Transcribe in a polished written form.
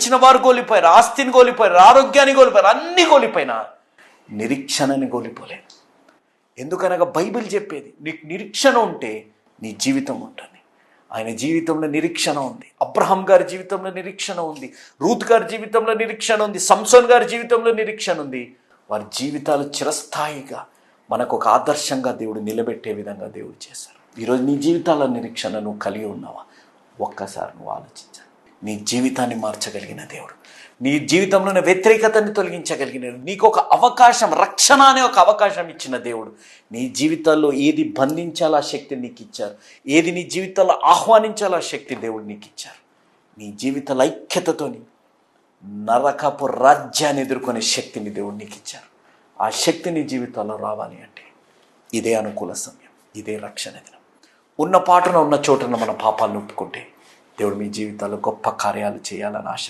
ప్రేమించిన వారు కోల్పోయారు, ఆస్తిని కోల్పోయారు, ఆరోగ్యాన్ని కోల్పోయారు, అన్నీ కోల్పోయినా నిరీక్షణని కోల్పోలేదు. ఎందుకనగా బైబిల్ చెప్పేది, నీకు నిరీక్షణ ఉంటే నీ జీవితం ఉంటుంది. ఆయన జీవితంలో నిరీక్షణ ఉంది, అబ్రహాం గారి జీవితంలో నిరీక్షణ ఉంది, రూత్ గారి జీవితంలో నిరీక్షణ ఉంది, సంసోన్ గారి జీవితంలో నిరీక్షణ ఉంది. వారి జీవితాలు చిరస్థాయిగా మనకు ఒక ఆదర్శంగా దేవుడు నిలబెట్టే విధంగా దేవుడు చేశారు. ఈరోజు నీ జీవితాల నిరీక్షణ నువ్వు కలిగి ఉన్నావా? ఒక్కసారి నువ్వు ఆలోచించాలి. నీ జీవితాన్ని మార్చగలిగిన దేవుడు, నీ జీవితంలోని వ్యతిరేకతని తొలగించగలిగిన, నీకు ఒక అవకాశం, రక్షణ అనే ఒక అవకాశం ఇచ్చిన దేవుడు. నీ జీవితాల్లో ఏది బంధించాలో ఆ శక్తిని నీకు ఇచ్చారు, ఏది నీ జీవితాల్లో ఆహ్వానించాలో ఆ శక్తి దేవుడు నీకు ఇచ్చారు. నీ జీవితాల ఐక్యతతోని నరకపు రాజ్యాన్ని ఎదుర్కొనే శక్తిని దేవుడు నీకు ఇచ్చారు. ఆ శక్తి నీ జీవితాల్లో రావాలి అంటే ఇదే అనుకూల సమయం, ఇదే రక్షణ దినం. ఉన్న పాటున ఉన్న చోటున మన పాపాలను ఒప్పుకుంటే దేవుడు మీ జీవితాల్లో గొప్ప కార్యాలు చేయాలని ఆశ.